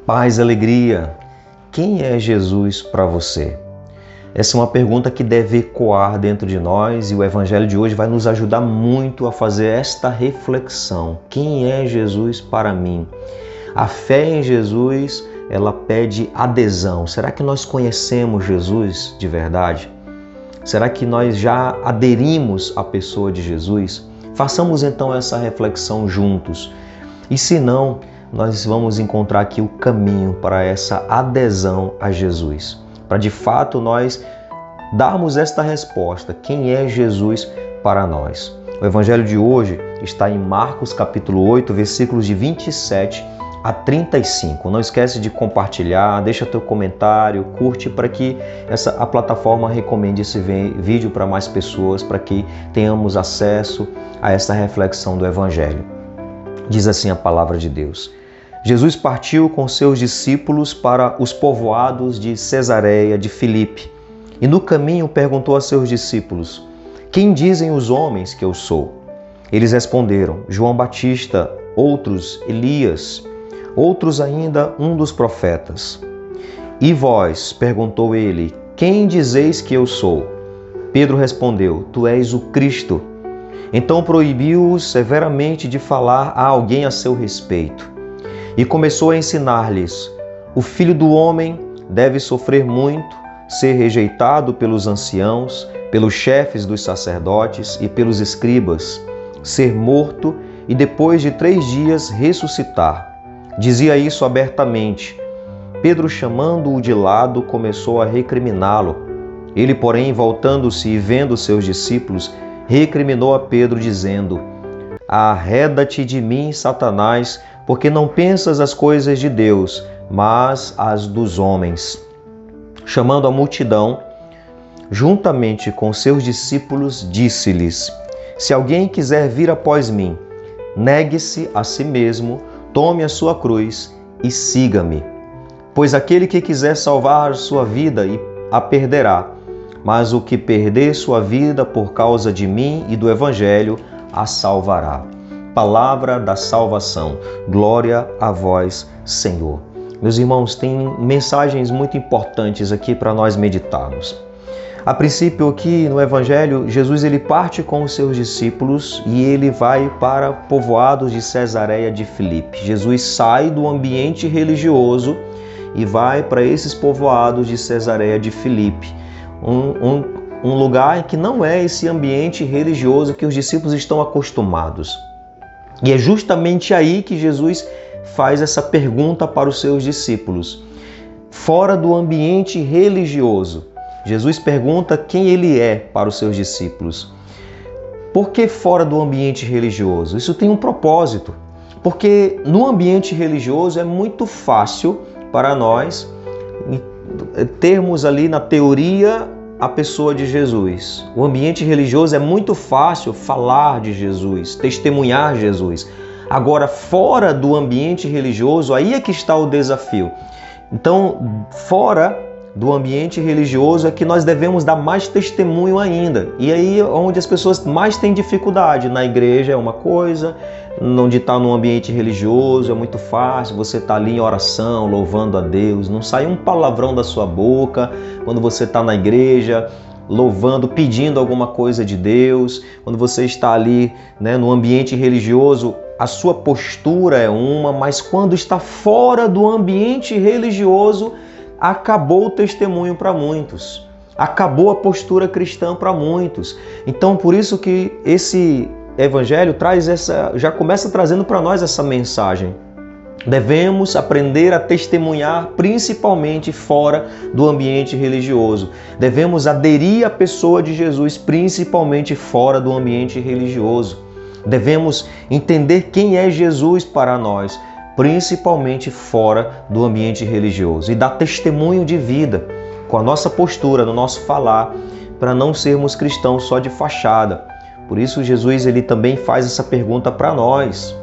Paz, alegria. Quem é Jesus para você? Essa é uma pergunta que deve ecoar dentro de nós e o Evangelho de hoje vai nos ajudar muito a fazer esta reflexão. Quem é Jesus para mim? A fé em Jesus, ela pede adesão. Será que nós conhecemos Jesus de verdade? Será que nós já aderimos à pessoa de Jesus? Façamos então essa reflexão juntos. E se não, nós vamos encontrar aqui o caminho para essa adesão a Jesus. Para de fato nós darmos esta resposta. Quem é Jesus para nós? O Evangelho de hoje está em Marcos capítulo 8, versículos de 27 a 35. Não esquece de compartilhar, deixa teu comentário, curte para que a plataforma recomende esse vídeo para mais pessoas, para que tenhamos acesso a essa reflexão do Evangelho. Diz assim a palavra de Deus. Jesus partiu com seus discípulos para os povoados de Cesareia de Filipe e no caminho perguntou a seus discípulos: quem dizem os homens que eu sou? Eles responderam: João Batista, outros Elias, outros ainda um dos profetas. E vós? Perguntou ele: quem dizeis que eu sou? Pedro respondeu: tu és o Cristo. Então proibiu-os severamente de falar a alguém a seu respeito. E começou a ensinar-lhes: o Filho do Homem deve sofrer muito, ser rejeitado pelos anciãos, pelos chefes dos sacerdotes e pelos escribas, ser morto e depois de 3 dias ressuscitar. Dizia isso abertamente. Pedro, chamando-o de lado, começou a recriminá-lo. Ele, porém, voltando-se e vendo seus discípulos, recriminou a Pedro, dizendo: arreda-te de mim, Satanás, porque não pensas as coisas de Deus, mas as dos homens. Chamando a multidão, juntamente com seus discípulos, disse-lhes: se alguém quiser vir após mim, negue-se a si mesmo, tome a sua cruz e siga-me. Pois aquele que quiser salvar a sua vida a perderá, mas o que perder sua vida por causa de mim e do Evangelho a salvará. Palavra da salvação. Glória a vós, Senhor. Meus irmãos, tem mensagens muito importantes aqui para nós meditarmos. A princípio aqui no Evangelho, Jesus ele parte com os seus discípulos e ele vai para povoados de Cesareia de Filipe. Jesus sai do ambiente religioso e vai para esses povoados de Cesareia de Filipe. Um lugar que não é esse ambiente religioso que os discípulos estão acostumados. E é justamente aí que Jesus faz essa pergunta para os seus discípulos. Fora do ambiente religioso, Jesus pergunta quem ele é para os seus discípulos. Por que fora do ambiente religioso? Isso tem um propósito. Porque no ambiente religioso é muito fácil para nós termos ali na teoria a pessoa de Jesus. O ambiente religioso é muito fácil falar de Jesus, testemunhar Jesus. Agora, fora do ambiente religioso, aí é que está o desafio. Então, fora do ambiente religioso é que nós devemos dar mais testemunho ainda. E aí é onde as pessoas mais têm dificuldade. Na igreja é uma coisa, onde está no ambiente religioso é muito fácil, você está ali em oração, louvando a Deus, não sai um palavrão da sua boca quando você está na igreja, louvando, pedindo alguma coisa de Deus. Quando você está ali, no ambiente religioso, a sua postura é uma, mas quando está fora do ambiente religioso, acabou o testemunho para muitos, acabou a cristã para muitos. Então, por isso que esse Evangelho já começa trazendo para nós essa mensagem. Devemos aprender a testemunhar principalmente fora do ambiente religioso. Devemos aderir à pessoa de Jesus principalmente fora do ambiente religioso. Devemos entender quem é Jesus para nós, principalmente fora do ambiente religioso, e dar testemunho de vida com a nossa postura, no nosso falar, para não sermos cristãos só de fachada. Por isso Jesus ele também faz essa pergunta para nós.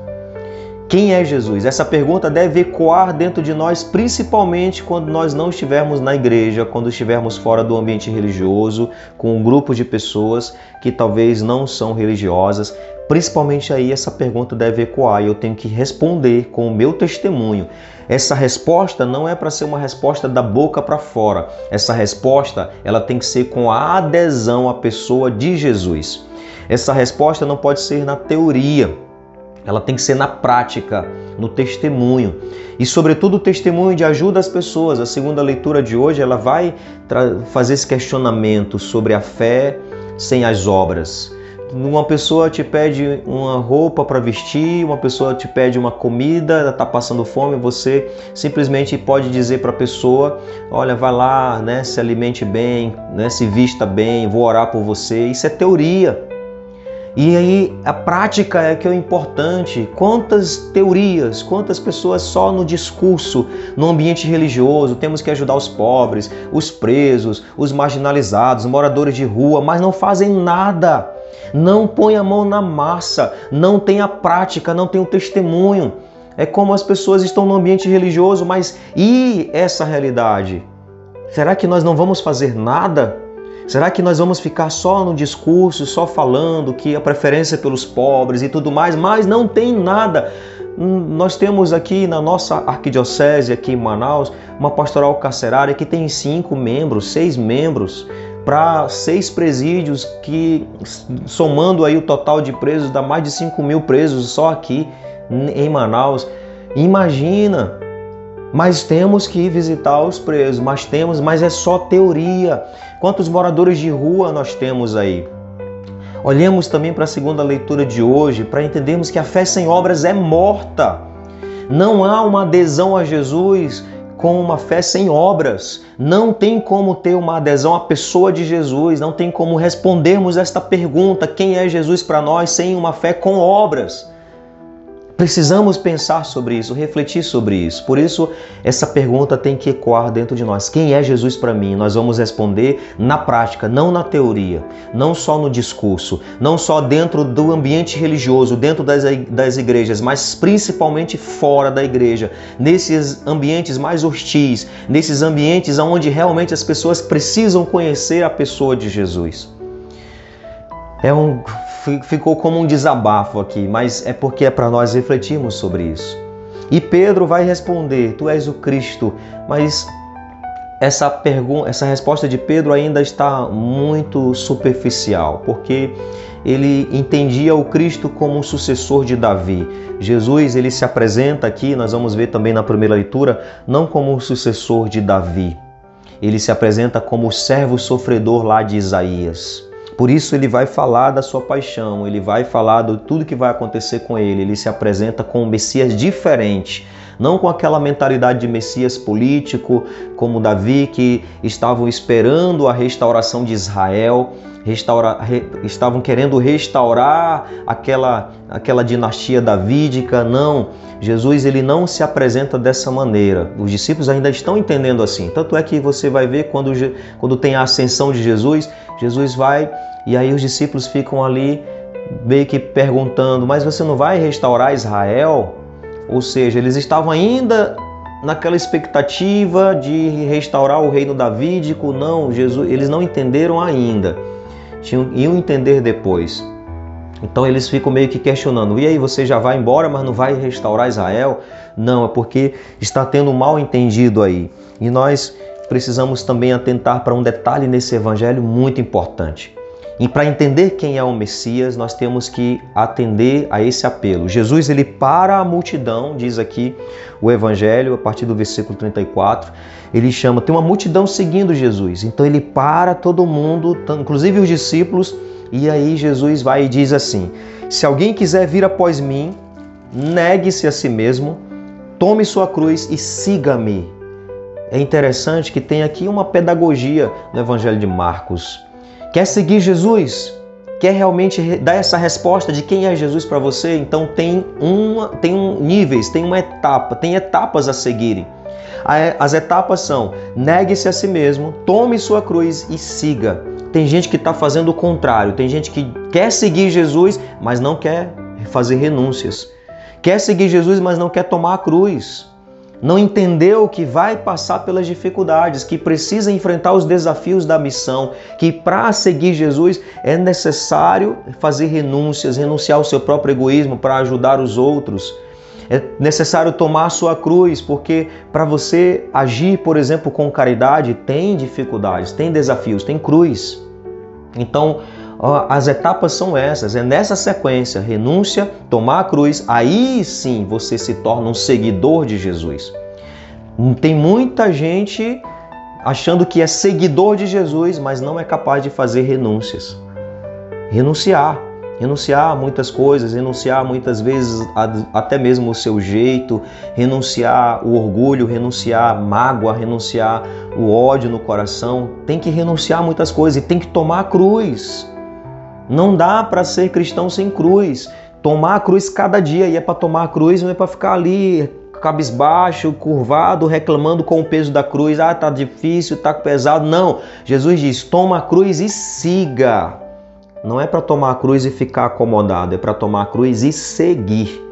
Quem é Jesus? Essa pergunta deve ecoar dentro de nós, principalmente quando nós não estivermos na igreja, quando estivermos fora do ambiente religioso, com um grupo de pessoas que talvez não são religiosas. Principalmente aí essa pergunta deve ecoar e eu tenho que responder com o meu testemunho. Essa resposta não é para ser uma resposta da boca para fora. Essa resposta ela tem que ser com a adesão à pessoa de Jesus. Essa resposta não pode ser na teoria. Ela tem que ser na prática, no testemunho. E sobretudo o testemunho de ajuda às pessoas. A segunda leitura de hoje ela vai fazer esse questionamento sobre a fé sem as obras. Uma pessoa te pede uma roupa para vestir, uma pessoa te pede uma comida, ela está passando fome, você simplesmente pode dizer para a pessoa, olha, vai lá, né, se alimente bem, né, se vista bem, vou orar por você. Isso é teoria. E aí a prática é que é o importante. Quantas teorias, quantas pessoas só no discurso, no ambiente religioso, temos que ajudar os pobres, os presos, os marginalizados, os moradores de rua, mas não fazem nada. Não põe a mão na massa, não tem a prática, não tem o testemunho. É como as pessoas estão no ambiente religioso, mas e essa realidade? Será que nós não vamos fazer nada? Será que nós vamos ficar só no discurso, só falando que a preferência é pelos pobres e tudo mais, mas não tem nada? Nós temos aqui na nossa arquidiocese, aqui em Manaus, uma pastoral carcerária que tem 5 membros, 6 membros, para 6 presídios que, somando aí o total de presos, dá mais de 5.000 presos só aqui em Manaus. Imagina! Mas temos que ir visitar os presos, mas é só teoria. Quantos moradores de rua nós temos aí? Olhemos também para a segunda leitura de hoje, para entendermos que a fé sem obras é morta. Não há uma adesão a Jesus com uma fé sem obras. Não tem como ter uma adesão à pessoa de Jesus, não tem como respondermos esta pergunta, quem é Jesus para nós, sem uma fé com obras. Precisamos pensar sobre isso, refletir sobre isso. Por isso, essa pergunta tem que ecoar dentro de nós. Quem é Jesus para mim? Nós vamos responder na prática, não na teoria, não só no discurso, não só dentro do ambiente religioso, dentro das igrejas, mas principalmente fora da igreja, nesses ambientes mais hostis, nesses ambientes onde realmente as pessoas precisam conhecer a pessoa de Jesus. Ficou como um desabafo aqui, mas é porque é para nós refletirmos sobre isso. E Pedro vai responder, tu és o Cristo, mas essa resposta de Pedro ainda está muito superficial, porque ele entendia o Cristo como um sucessor de Davi. Jesus, ele se apresenta aqui, nós vamos ver também na primeira leitura, não como um sucessor de Davi. Ele se apresenta como o servo sofredor lá de Isaías. Por isso ele vai falar da sua paixão, ele vai falar de tudo que vai acontecer com ele. Ele se apresenta com um Messias diferente, não com aquela mentalidade de Messias político, como Davi, que estavam esperando a restauração de Israel, estavam querendo restaurar aquela dinastia davídica. Não, Jesus ele não se apresenta dessa maneira. Os discípulos ainda estão entendendo assim. Tanto é que você vai ver quando tem a ascensão de Jesus, Jesus vai e aí os discípulos ficam ali meio que perguntando, mas você não vai restaurar Israel? Ou seja, eles estavam ainda naquela expectativa de restaurar o reino davídico. Não, Jesus, eles não entenderam ainda. Iam entender depois. Então eles ficam meio que questionando, e aí você já vai embora, mas não vai restaurar Israel? Não, é porque está tendo um mal entendido aí. E nós precisamos também atentar para um detalhe nesse evangelho muito importante. E para entender quem é o Messias, nós temos que atender a esse apelo. Jesus, ele para a multidão, diz aqui o Evangelho, a partir do versículo 34, ele chama, tem uma multidão seguindo Jesus. Então ele para todo mundo, inclusive os discípulos, e aí Jesus vai e diz assim, se alguém quiser vir após mim, negue-se a si mesmo, tome sua cruz e siga-me. É interessante que tem aqui uma pedagogia no Evangelho de Marcos. Quer seguir Jesus? Quer realmente dar essa resposta de quem é Jesus para você? Então tem níveis, tem uma etapa, tem etapas a seguirem. As etapas são, negue-se a si mesmo, tome sua cruz e siga. Tem gente que está fazendo o contrário, tem gente que quer seguir Jesus, mas não quer fazer renúncias. Quer seguir Jesus, mas não quer tomar a cruz. Não entendeu que vai passar pelas dificuldades, que precisa enfrentar os desafios da missão, que para seguir Jesus é necessário fazer renúncias, renunciar ao seu próprio egoísmo para ajudar os outros. É necessário tomar a sua cruz, porque para você agir, por exemplo, com caridade, tem dificuldades, tem desafios, tem cruz. Então, as etapas são essas, é nessa sequência, renúncia, tomar a cruz, aí sim você se torna um seguidor de Jesus. Tem muita gente achando que é seguidor de Jesus, mas não é capaz de fazer renúncias. Renunciar a muitas coisas, renunciar muitas vezes até mesmo o seu jeito, renunciar o orgulho, renunciar a mágoa, renunciar o ódio no coração. Tem que renunciar a muitas coisas e tem que tomar a cruz. Não dá para ser cristão sem cruz. Tomar a cruz cada dia, e é para tomar a cruz, não é para ficar ali cabisbaixo, curvado, reclamando com o peso da cruz. Ah, tá difícil, tá pesado. Não, Jesus diz, toma a cruz e siga. Não é para tomar a cruz e ficar acomodado, é para tomar a cruz e seguir.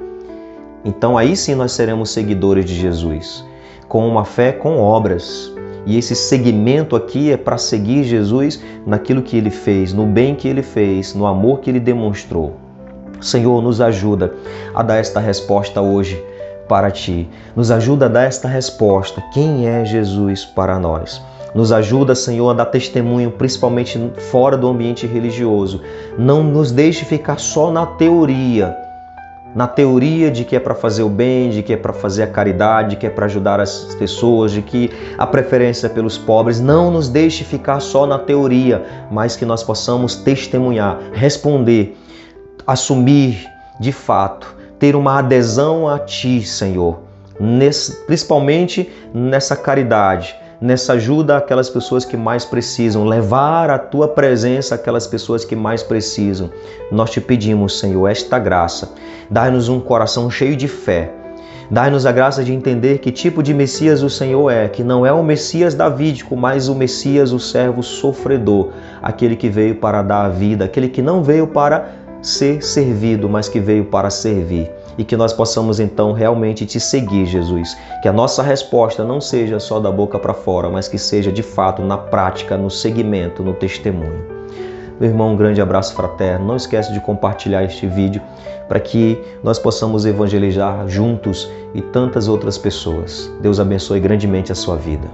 Então aí sim nós seremos seguidores de Jesus, com uma fé com obras. E esse seguimento aqui é para seguir Jesus naquilo que Ele fez, no bem que Ele fez, no amor que Ele demonstrou. Senhor, nos ajuda a dar esta resposta hoje para Ti. Nos ajuda a dar esta resposta. Quem é Jesus para nós? Nos ajuda, Senhor, a dar testemunho, principalmente fora do ambiente religioso. Não nos deixe ficar só na teoria de que é para fazer o bem, de que é para fazer a caridade, de que é para ajudar as pessoas, de que a preferência é pelos pobres. Não nos deixe ficar só na teoria, mas que nós possamos testemunhar, responder, assumir de fato, ter uma adesão a Ti, Senhor, principalmente nessa caridade, nessa ajuda àquelas pessoas que mais precisam, levar a Tua presença àquelas pessoas que mais precisam. Nós Te pedimos, Senhor, esta graça. Dai-nos um coração cheio de fé. Dai-nos a graça de entender que tipo de Messias o Senhor é, que não é o Messias davídico, mas o Messias, o servo sofredor, aquele que veio para dar a vida, aquele que não veio para ser servido, mas que veio para servir. E que nós possamos então realmente Te seguir, Jesus. Que a nossa resposta não seja só da boca para fora, mas que seja de fato na prática, no seguimento, no testemunho. Meu irmão, um grande abraço fraterno. Não esquece de compartilhar este vídeo para que nós possamos evangelizar juntos e tantas outras pessoas. Deus abençoe grandemente a sua vida.